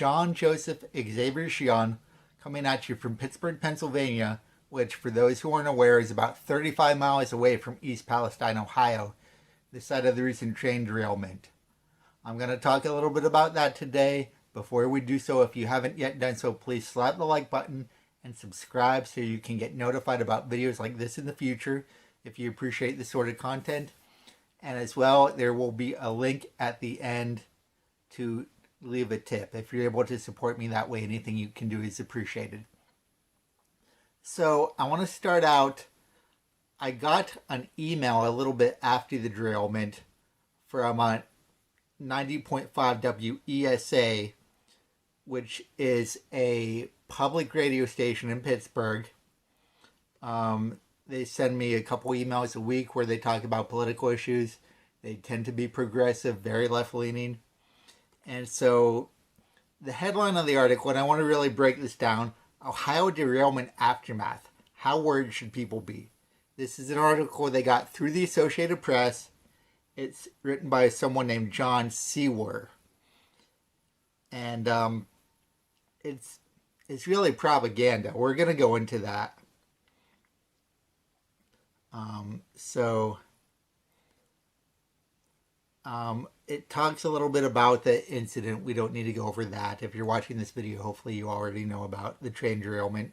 John Joseph Xavier Cihon coming at you from Pittsburgh, Pennsylvania, which, for those who aren't aware, is about 35 miles away from East Palestine, Ohio, the site of the recent train derailment. I'm going to talk a little bit about that today. Before we do so, if you haven't yet done so, please slap the like button and subscribe so you can get notified about videos like this in the future if you appreciate this sort of content. And as well, there will be a link at the end to leave a tip. If you're able to support me that way, anything you can do is appreciated. So I want to start out. I got an email a little bit after the derailment from 90.5 WESA, which is a public radio station in Pittsburgh. They send me a couple emails a week where they talk about political issues. They tend to be progressive, very left-leaning. And so the headline of the article, and I want to really break this down, Ohio Derailment Aftermath. How worried should people be? This is an article they got through the Associated Press. It's written by someone named John Cihon. And it's really propaganda. We're going to go into that. It talks a little bit about the incident. We don't need to go over that. If you're watching this video, hopefully you already know about the train derailment.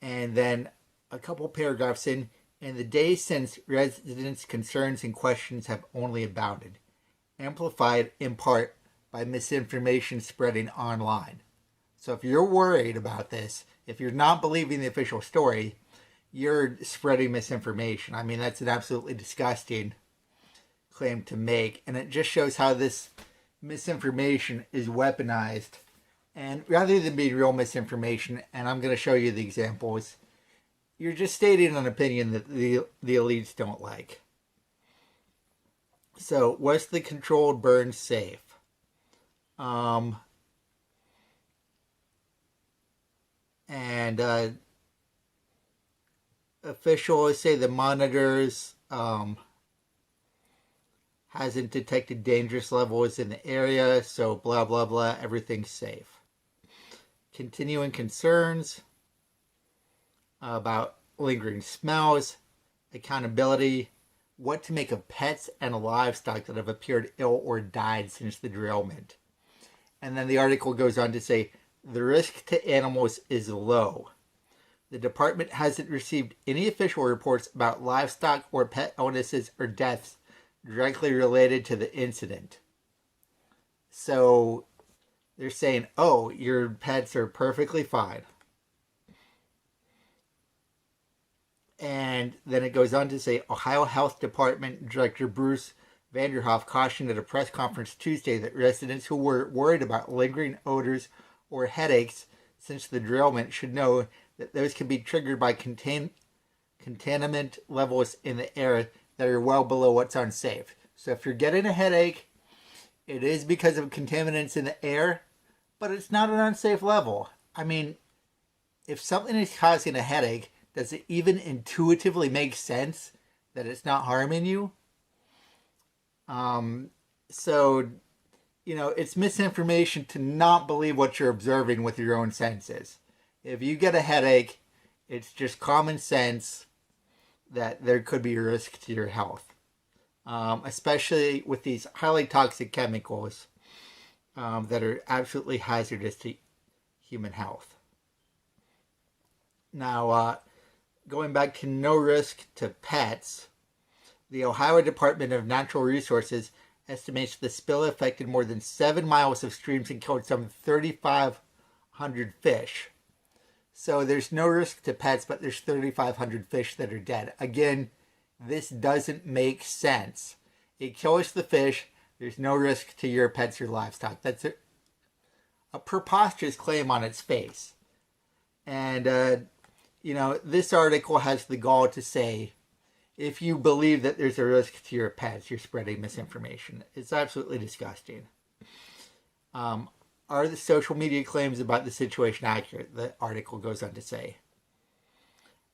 And then a couple paragraphs in the days since, residents' concerns and questions have only abounded, amplified in part by misinformation spreading online. So if you're worried about this, if you're not believing the official story, you're spreading misinformation. I mean, that's an absolutely disgusting claim to make, and it just shows how this misinformation is weaponized. And rather than being real misinformation, and I'm going to show you the examples, you're just stating an opinion that the elites don't like. So, was the controlled burn safe? Officials say the monitors hasn't detected dangerous levels in the area, so blah, blah, blah, everything's safe. Continuing concerns about lingering smells, accountability, what to make of pets and livestock that have appeared ill or died since the derailment. And then the article goes on to say, the risk to animals is low. The department hasn't received any official reports about livestock or pet illnesses or deaths directly related to the incident. So they're saying, oh, your pets are perfectly fine. And then it goes on to say, Ohio Health Department Director Bruce Vanderhoff cautioned at a press conference Tuesday that residents who were worried about lingering odors or headaches since the derailment should know that those can be triggered by contaminant levels in the air that are well below what's unsafe. So if you're getting a headache, it is because of contaminants in the air, but it's not an unsafe level. I mean, if something is causing a headache, does it even intuitively make sense that it's not harming you? It's misinformation to not believe what you're observing with your own senses. If you get a headache, it's just common sense that there could be a risk to your health, especially with these highly toxic chemicals that are absolutely hazardous to human health. Now, going back to no risk to pets, the Ohio Department of Natural Resources estimates the spill affected more than 7 miles of streams and killed some 3,500 fish. So there's no risk to pets, but there's 3,500 fish that are dead. Again, this doesn't make sense. It kills the fish. There's no risk to your pets or livestock. That's a preposterous claim on its face. And, this article has the gall to say, if you believe that there's a risk to your pets, you're spreading misinformation. It's absolutely disgusting. Are the social media claims about the situation accurate? The article goes on to say.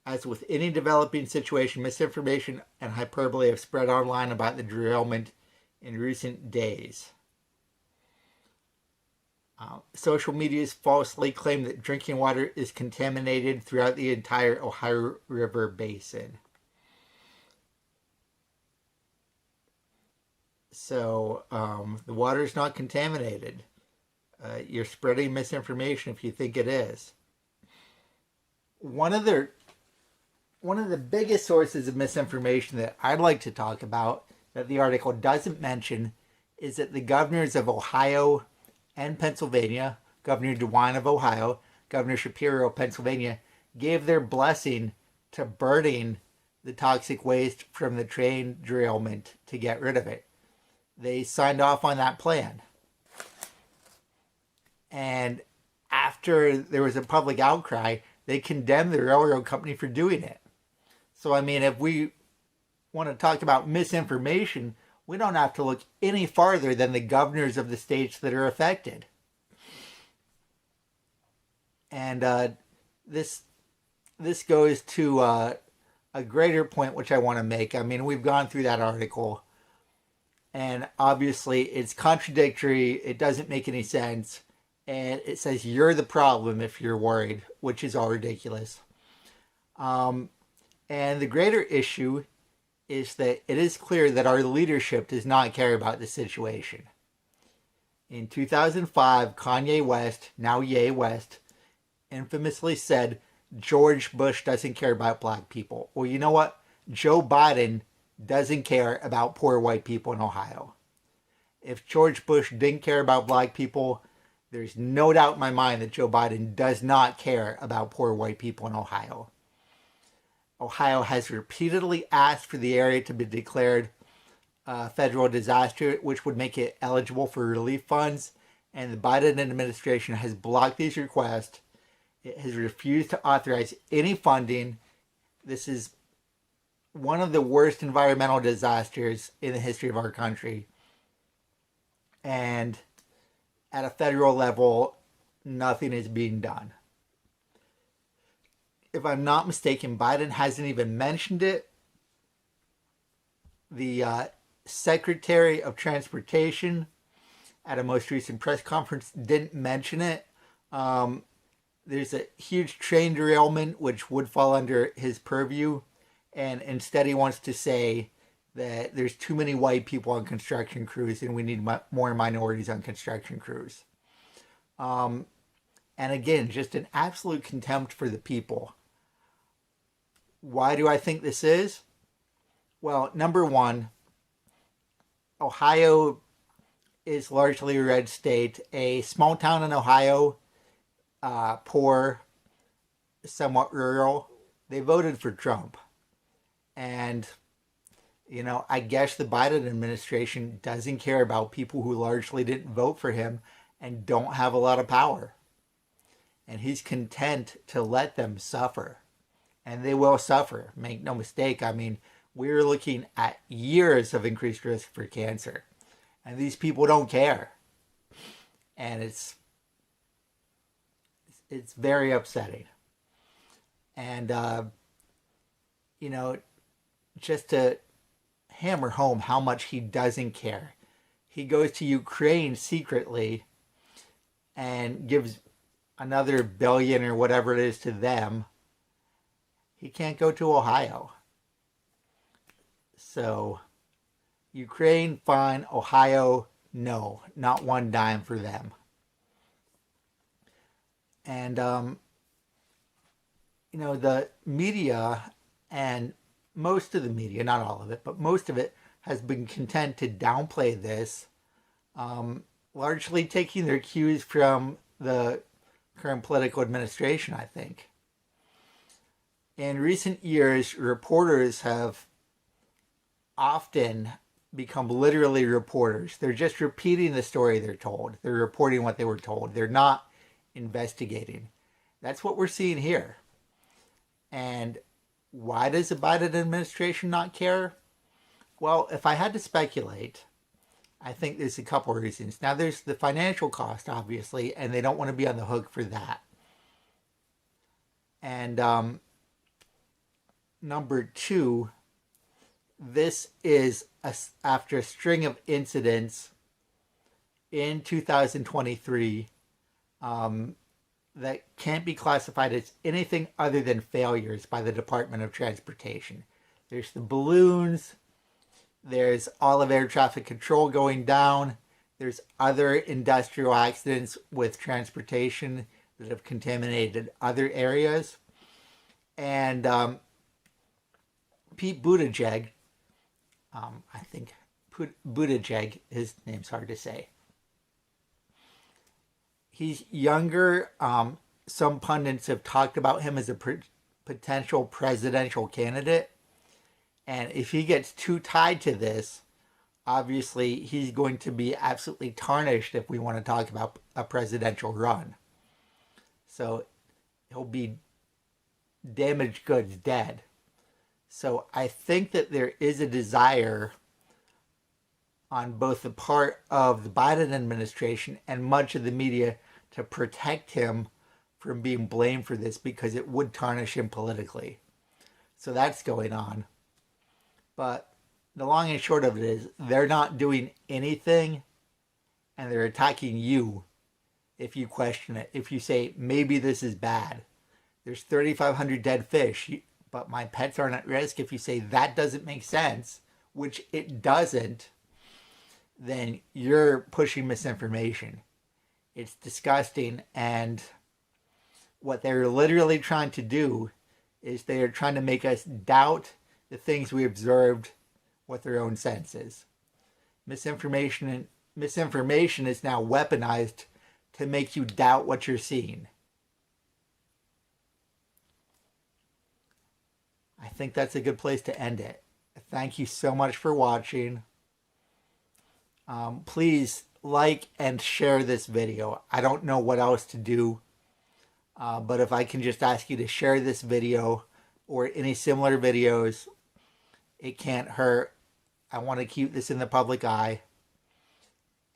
As with any developing situation, misinformation and hyperbole have spread online about the derailment in recent days. Social medias falsely claim that drinking water is contaminated throughout the entire Ohio River basin. So the water is not contaminated. You're spreading misinformation if you think it is. One of the biggest sources of misinformation that I'd like to talk about that the article doesn't mention is that the governors of Ohio and Pennsylvania, Governor DeWine of Ohio, Governor Shapiro of Pennsylvania, gave their blessing to burning the toxic waste from the train derailment to get rid of it. They signed off on that plan. And after there was a public outcry, they condemned the railroad company for doing it. So, I mean, if we want to talk about misinformation, we don't have to look any farther than the governors of the states that are affected. And this goes to a greater point which I want to make. I mean, we've gone through that article, and obviously it's contradictory. It doesn't make any sense. And it says you're the problem if you're worried, which is all ridiculous. And the greater issue is that it is clear that our leadership does not care about the situation. In 2005, Kanye West, now Ye West, infamously said George Bush doesn't care about black people. Well, you know what? Joe Biden doesn't care about poor white people in Ohio. If George Bush didn't care about black people, there's no doubt in my mind that Joe Biden does not care about poor white people in Ohio. Ohio has repeatedly asked for the area to be declared a federal disaster, which would make it eligible for relief funds. And the Biden administration has blocked these requests. It has refused to authorize any funding. This is one of the worst environmental disasters in the history of our country. And at a federal level, nothing is being done. If I'm not mistaken, Biden hasn't even mentioned it. The Secretary of Transportation at a most recent press conference didn't mention it. There's a huge train derailment which would fall under his purview, and instead he wants to say that there's too many white people on construction crews and we need more minorities on construction crews. And again, just an absolute contempt for the people. Why do I think this is? Well, number one, Ohio is largely a red state. A small town in Ohio, poor, somewhat rural, they voted for Trump. And, you know, I guess the Biden administration doesn't care about people who largely didn't vote for him and don't have a lot of power. And he's content to let them suffer. And they will suffer. Make no mistake. I mean, we're looking at years of increased risk for cancer. And these people don't care. And it's very upsetting. And, you know, just to hammer home how much he doesn't care. He goes to Ukraine secretly and gives another billion or whatever it is to them. He can't go to Ohio. So, Ukraine, fine. Ohio, no. Not one dime for them. And, you know, the media, and most of the media, not all of it, but most of it has been content to downplay this, largely taking their cues from the current political administration, I think. In recent years, reporters have often become literally reporters. They're just repeating the story they're told. They're reporting what they were told. They're not investigating. That's what we're seeing here. And why does the Biden administration not care? Well, if I had to speculate, I think there's a couple of reasons. Now, there's the financial cost, obviously, and they don't want to be on the hook for that. And number two, this is after a string of incidents in 2023 that can't be classified as anything other than failures by the Department of Transportation. There's the balloons, there's all of air traffic control going down, there's other industrial accidents with transportation that have contaminated other areas. And Pete Buttigieg, I think Buttigieg, his name's hard to say. He's younger. Some pundits have talked about him as a potential presidential candidate. And if he gets too tied to this, obviously he's going to be absolutely tarnished if we want to talk about a presidential run. So he'll be damaged goods dead. So I think that there is a desire on both the part of the Biden administration and much of the media to protect him from being blamed for this because it would tarnish him politically. So that's going on. But the long and short of it is they're not doing anything and they're attacking you if you question it. If you say, maybe this is bad. There's 3,500 dead fish, but my pets aren't at risk. If you say that doesn't make sense, which it doesn't, then you're pushing misinformation. It's disgusting. And what they're literally trying to do is they are trying to make us doubt the things we observed with their own senses. Misinformation is now weaponized to make you doubt what you're seeing. I think that's a good place to end it. Thank you so much for watching. Please like and share this video. I don't know what else to do, but if I can just ask you to share this video or any similar videos, it can't hurt. I want to keep this in the public eye.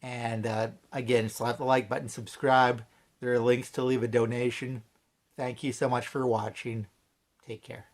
And again, slap the like button, subscribe. There are links to leave a donation. Thank you so much for watching. Take care.